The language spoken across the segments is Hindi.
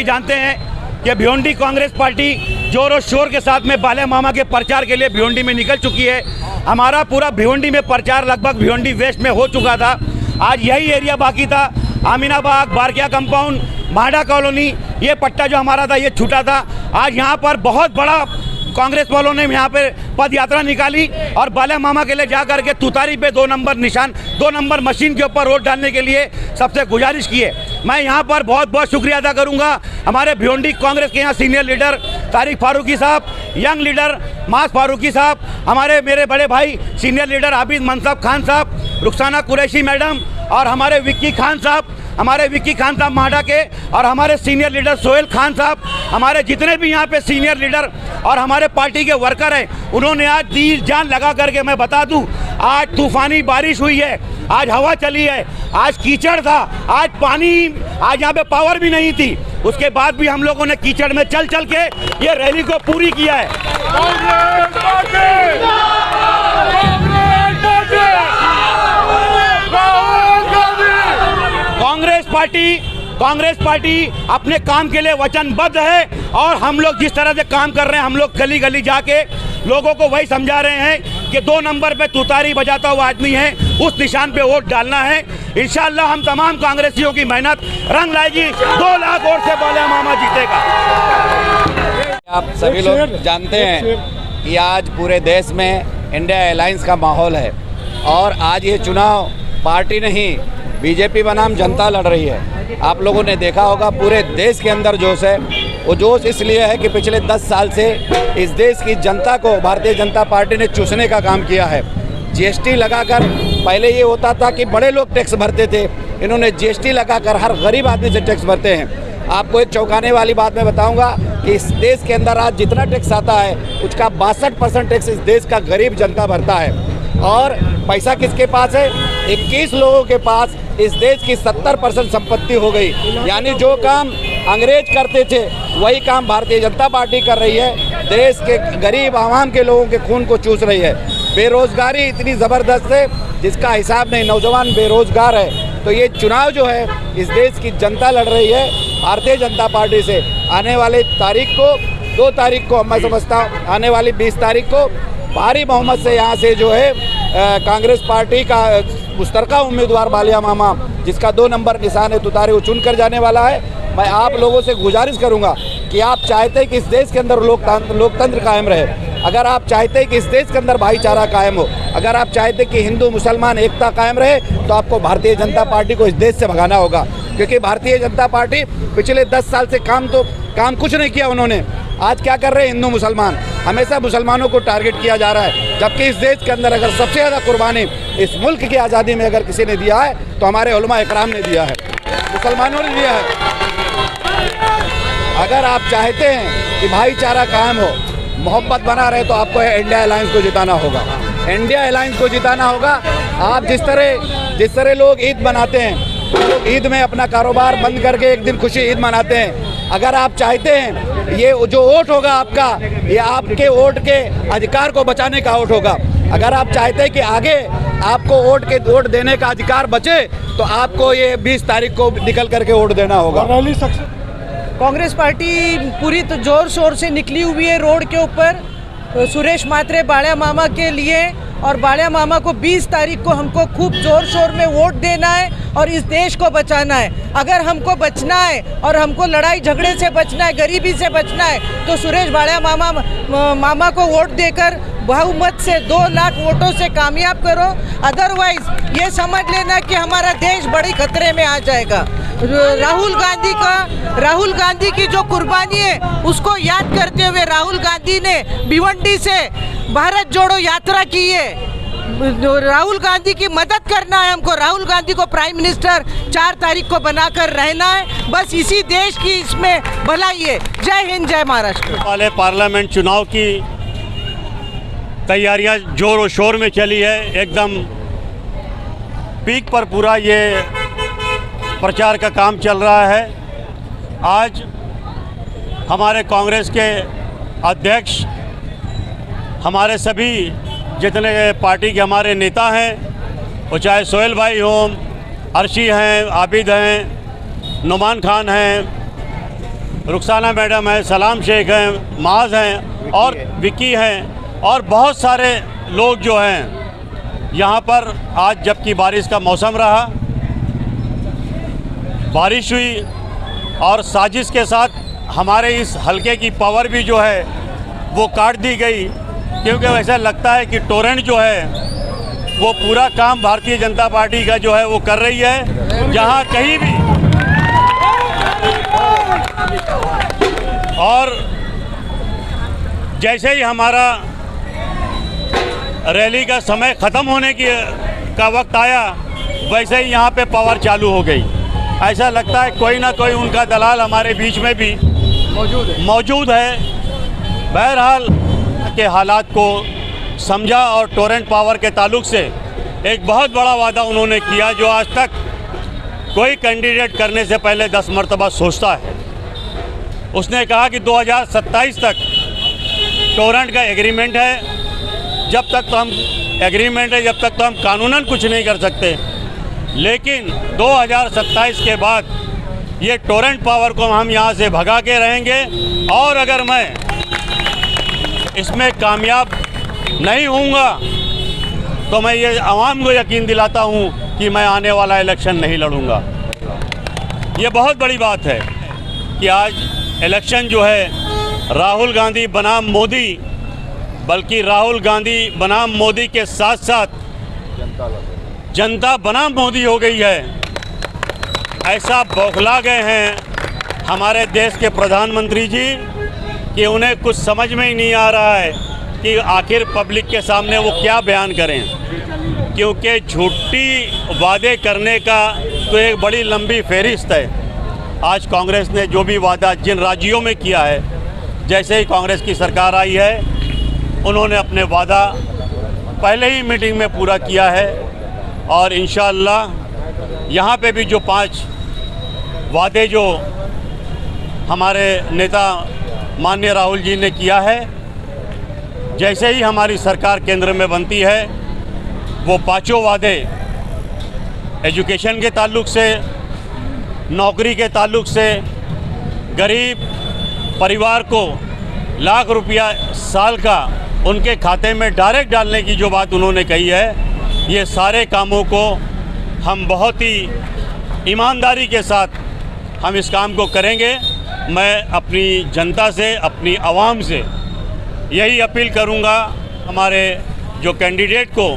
जानते हैं कि भिवंडी कांग्रेस पार्टी जोर और शोर के साथ में बाले मामा के प्रचार के लिए भिवंडी में निकल चुकी है। हमारा पूरा भिवंडी में प्रचार लगभग भिवंडी वेस्ट में हो चुका था। आज यही एरिया बाकी था, आमीनाबाग, बारकिया कंपाउंड, माडा कॉलोनी, ये पट्टा जो हमारा था ये छूटा था। आज यहाँ पर बहुत बड़ा कांग्रेस वालों ने यहाँ पे पद यात्रा निकाली और बाले मामा के लिए जा करके तुतारी पे 2 नंबर निशान, 2 नंबर मशीन के ऊपर वोट डालने के लिए सबसे गुजारिश की है। मैं यहाँ पर बहुत बहुत शुक्रिया अदा करूँगा हमारे भिवंडी कांग्रेस के यहाँ सीनियर लीडर तारिक फारूकी साहब, यंग लीडर मास फारूकी साहब, हमारे मेरे बड़े भाई सीनियर लीडर आबिद मनसब खान साहब, रुखसाना कुरैशी मैडम और हमारे विक्की खान साहब माडा के, और हमारे सीनियर लीडर सोहेल खान साहब, हमारे जितने भी यहाँ पे सीनियर लीडर और हमारे पार्टी के वर्कर हैं, उन्होंने आज दिल जान लगा करके, मैं बता दूं, आज तूफानी बारिश हुई है, आज हवा चली है, आज कीचड़ था, आज पानी, आज यहाँ पे पावर भी नहीं थी, उसके बाद भी हम लोगों ने कीचड़ में चल चल के ये रैली को पूरी किया है। कांग्रेस पार्टी अपने काम के लिए वचनबद्ध है और हम लोग जिस तरह से काम कर रहे हैं, हम लोग गली गली जाके लोगों को वही समझा रहे हैं कि 2 नंबर पे तुतारी बजाता हुआ आदमी है, उस निशान पे वोट डालना है। इंशाअल्लाह हम तमाम कांग्रेसियों की मेहनत रंग लाएगी। 2 लाख वोट से बाले मामा जीतेगा। आप सभी लोग जानते हैं कि आज पूरे देश में इंडिया अलायंस का माहौल है और आज ये चुनाव पार्टी नहीं बीजेपी बनाम जनता लड़ रही है। आप लोगों ने देखा होगा पूरे देश के अंदर जोश है। वो जोश इसलिए है कि पिछले 10 साल से इस देश की जनता को भारतीय जनता पार्टी ने चूसने का काम किया है। जीएसटी लगाकर, पहले ये होता था कि बड़े लोग टैक्स भरते थे, इन्होंने जीएसटी लगाकर हर गरीब आदमी से टैक्स भरते हैं। आपको एक चौंकाने वाली बात मैं बताऊंगा कि इस देश के अंदर आज जितना टैक्स आता है उसका 62% टैक्स इस देश का गरीब जनता भरता है। और पैसा किसके पास है? 21 लोगों के पास इस देश की 70% संपत्ति हो गई। यानी जो काम अंग्रेज करते थे वही काम भारतीय जनता पार्टी कर रही है। देश के गरीब आवाम के लोगों के खून को चूस रही है। बेरोजगारी इतनी ज़बरदस्त है जिसका हिसाब नहीं, नौजवान बेरोजगार है। तो ये चुनाव जो है इस देश की जनता लड़ रही है भारतीय जनता पार्टी से। आने वाले तारीख को 2 तारीख को मैं समझता हूँ, आने वाली 20 तारीख को भारी बहुमत से यहाँ से जो है कांग्रेस पार्टी का मुश्तरका उम्मीदवार बालिया मामा, जिसका 2 नंबर निशान है तुतारी, वो चुन कर जाने वाला है। मैं आप लोगों से गुजारिश करूंगा कि आप चाहते हैं कि इस देश के अंदर लोकतंत्र कायम रहे, अगर आप चाहते हैं कि इस देश के अंदर भाईचारा कायम हो, अगर आप चाहते हैं कि हिंदू मुसलमान एकता कायम रहे, तो आपको भारतीय जनता पार्टी को इस देश से भगाना होगा। क्योंकि भारतीय जनता पार्टी पिछले 10 साल से काम कुछ नहीं किया उन्होंने। आज क्या कर रहे हैं हिंदू मुसलमान? हमेशा मुसलमानों को टारगेट किया जा रहा है, जबकि इस देश के अंदर अगर सबसे ज़्यादा कुर्बानी इस मुल्क की आज़ादी में अगर किसी ने दिया है तो हमारे उलमा इकराम ने दिया है, मुसलमानों ने दिया है। अगर आप चाहते हैं कि भाईचारा कायम हो, मोहब्बत बना रहे, तो आपको इंडिया अलायंस को जिताना होगा। इंडिया अलायंस को जिताना होगा। आप जिस तरह लोग ईद मनाते हैं, लोग ईद में अपना कारोबार बंद करके एक दिन खुशी ईद मनाते हैं। अगर आप चाहते हैं ये जो वोट होगा आपका, ये आपके वोट के अधिकार को बचाने का वोट होगा। अगर आप चाहते हैं कि आगे आपको वोट देने का अधिकार बचे, तो आपको ये 20 तारीख को निकल करके वोट देना होगा। कांग्रेस पार्टी पूरी तो जोर शोर से निकली हुई है रोड के ऊपर, सुरेश मात्रे बालिया मामा के लिए। और बालिया मामा को 20 तारीख को हमको खूब जोर शोर में वोट देना है और इस देश को बचाना है। अगर हमको बचना है और हमको लड़ाई झगड़े से बचना है, गरीबी से बचना है, तो सुरेश बालिया मामा को वोट देकर बहुमत से 2 लाख वोटों से कामयाब करो। अदरवाइज ये समझ लेना कि हमारा देश बड़े खतरे में आ जाएगा। राहुल गांधी की जो कुर्बानी है उसको याद करते हुए राहुल गांधी ने भिवंडी से भारत जोड़ो यात्रा की है। राहुल गांधी की मदद करना है हमको। राहुल गांधी को प्राइम मिनिस्टर 4 तारीख को बनाकर रहना है। बस इसी देश की इसमें भलाई है। जय हिंद, जय महाराष्ट्र। वाले पार्लियामेंट चुनाव की तैयारियां जोर और शोर में चली है, एकदम पीक पर पूरा ये प्रचार का काम चल रहा है। आज हमारे कांग्रेस के अध्यक्ष, हमारे सभी जितने पार्टी के हमारे नेता हैं, वो चाहे सोहेल भाई हों, अर्शी हैं, आबिद हैं, नुमान खान हैं, रुखसाना मैडम है, सलाम शेख हैं, माज हैं और विक्की हैं और बहुत सारे लोग जो हैं यहाँ पर। आज जबकि बारिश का मौसम रहा, बारिश हुई और साजिश के साथ हमारे इस हलके की पावर भी जो है वो काट दी गई, क्योंकि वैसा लगता है कि टोरेंट जो है वो पूरा काम भारतीय जनता पार्टी का जो है वो कर रही है। जहाँ कहीं भी और जैसे ही हमारा रैली का समय ख़त्म होने का वक्त आया, वैसे ही यहाँ पे पावर चालू हो गई। ऐसा लगता है कोई ना कोई उनका दलाल हमारे बीच में भी मौजूद है। बहरहाल के हालात को समझा और टोरेंट पावर के ताल्लुक से एक बहुत बड़ा वादा उन्होंने किया, जो आज तक कोई कैंडिडेट करने से पहले 10 मरतबा सोचता है। उसने कहा कि 2027 तक टोरेंट का एग्रीमेंट है। जब तक तो हम एग्रीमेंट है, जब तक तो हम कानूनन कुछ नहीं कर सकते, लेकिन 2027 के बाद ये टोरेंट पावर को हम यहाँ से भगा के रहेंगे। और अगर मैं इसमें कामयाब नहीं होऊंगा तो मैं ये आवाम को यकीन दिलाता हूँ कि मैं आने वाला इलेक्शन नहीं लड़ूंगा। ये बहुत बड़ी बात है कि आज इलेक्शन जो है राहुल गांधी बनाम मोदी, बल्कि राहुल गांधी बनाम मोदी के साथ साथ जनता बनाम मोदी हो गई है। ऐसा बौखला गए हैं हमारे देश के प्रधानमंत्री जी कि उन्हें कुछ समझ में ही नहीं आ रहा है कि आखिर पब्लिक के सामने वो क्या बयान करें, क्योंकि झूठी वादे करने का तो एक बड़ी लंबी फहरिस्त है। आज कांग्रेस ने जो भी वादा जिन राज्यों में किया है, जैसे ही कांग्रेस की सरकार आई है उन्होंने अपने वादा पहले ही मीटिंग में पूरा किया है। और इंशाअल्लाह यहाँ पे भी जो 5 वादे जो हमारे नेता माननीय राहुल जी ने किया है, जैसे ही हमारी सरकार केंद्र में बनती है वो 5 वादे एजुकेशन के ताल्लुक से, नौकरी के ताल्लुक से, गरीब परिवार को लाख रुपया साल का उनके खाते में डायरेक्ट डालने की जो बात उन्होंने कही है, ये सारे कामों को हम बहुत ही ईमानदारी के साथ हम इस काम को करेंगे। मैं अपनी जनता से, अपनी आवाम से यही अपील करूंगा, हमारे जो कैंडिडेट को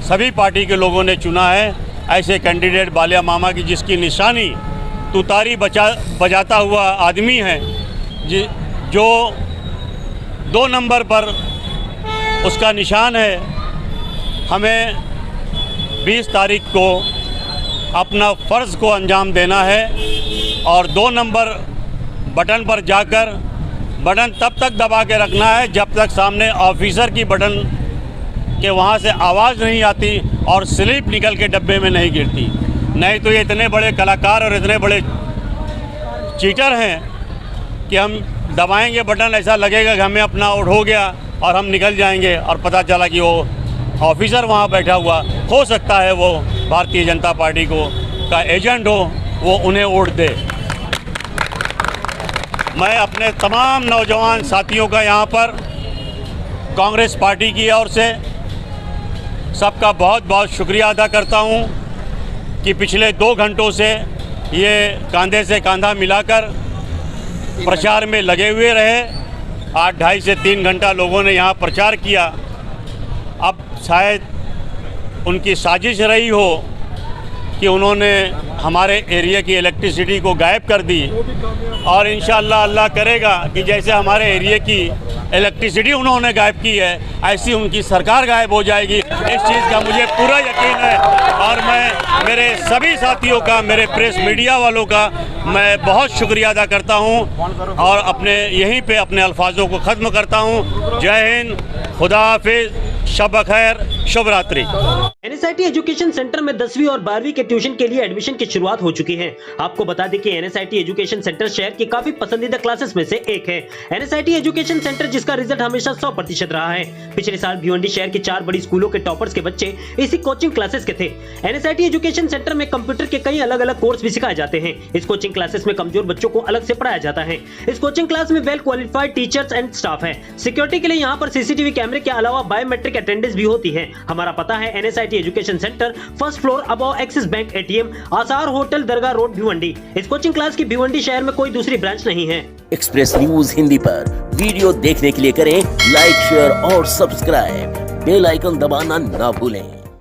सभी पार्टी के लोगों ने चुना है, ऐसे कैंडिडेट बालिया मामा की जिसकी निशानी तुतारी बजाता हुआ आदमी है, जो 2 नंबर पर उसका निशान है। हमें 20 तारीख को अपना फ़र्ज़ को अंजाम देना है और 2 नंबर बटन पर जाकर बटन तब तक दबा के रखना है जब तक सामने ऑफिसर की बटन के वहाँ से आवाज़ नहीं आती और स्लिप निकल के डब्बे में नहीं गिरती। नहीं तो ये इतने बड़े कलाकार और इतने बड़े चीटर हैं कि हम दबाएंगे बटन, ऐसा लगेगा कि हमें अपना आउट हो गया और हम निकल जाएंगे और पता चला कि वो ऑफिसर वहाँ बैठा हुआ हो सकता है वो भारतीय जनता पार्टी का एजेंट हो, वो उन्हें वोट दे। मैं अपने तमाम नौजवान साथियों का यहाँ पर कांग्रेस पार्टी की ओर से सबका बहुत बहुत शुक्रिया अदा करता हूँ कि पिछले 2 घंटों से ये कंधे से कंधा मिलाकर प्रचार में लगे हुए रहे। आज 2.5 से 3 घंटा लोगों ने यहाँ प्रचार किया। अब शायद उनकी साजिश रही हो कि उन्होंने हमारे एरिया की इलेक्ट्रिसिटी को गायब कर दी और इंशाअल्लाह अल्लाह करेगा कि जैसे हमारे एरिया की इलेक्ट्रिसिटी उन्होंने गायब की है, ऐसी उनकी सरकार गायब हो जाएगी। इस चीज़ का मुझे पूरा यकीन है और मैं मेरे सभी साथियों का, मेरे प्रेस मीडिया वालों का मैं बहुत शुक्रिया अदा करता हूं और अपने यहीं पे अपने अल्फाजों को ख़त्म करता हूं। जय हिंद, खुदा हाफिज़, शब खैर। शुभ रात्रि। एनएसआईटी एजुकेशन सेंटर में 10वीं और 12वीं के ट्यूशन के लिए एडमिशन की शुरुआत हो चुकी है। आपको बता दें कि एनएसआईटी एजुकेशन सेंटर शहर की काफी पसंदीदा क्लासेस में से एक है। एनएसआईटी एजुकेशन सेंटर जिसका रिजल्ट हमेशा 100% रहा है। पिछले साल भिवंडी शहर के 4 बड़ी स्कूलों के टॉपर्स के बच्चे इसी कोचिंग क्लासेस के थे। एनएसआईटी एजुकेशन सेंटर में कंप्यूटर के कई अलग अलग कोर्स भी सिखाए जाते हैं। इस कोचिंग क्लासेस में कमजोर बच्चों को अलग से पढ़ाया जाता है। इस कोचिंग क्लास में well qualified teachers and staff है। सिक्योरिटी के लिए यहाँ पर सीसीटीवी कैमरे के अलावा बायोमेट्रिक अटेंडेंस भी होती है। हमारा पता है NSIT education centre, first floor, above axis bank ATM, आसार होटल, दरगाह रोड, भिवंडी। इस कोचिंग क्लास की भिवंडी शहर में कोई दूसरी ब्रांच नहीं है। एक्सप्रेस न्यूज हिंदी पर वीडियो देखने के लिए करें लाइक, शेयर और सब्सक्राइब। बेल आइकन दबाना ना भूलें।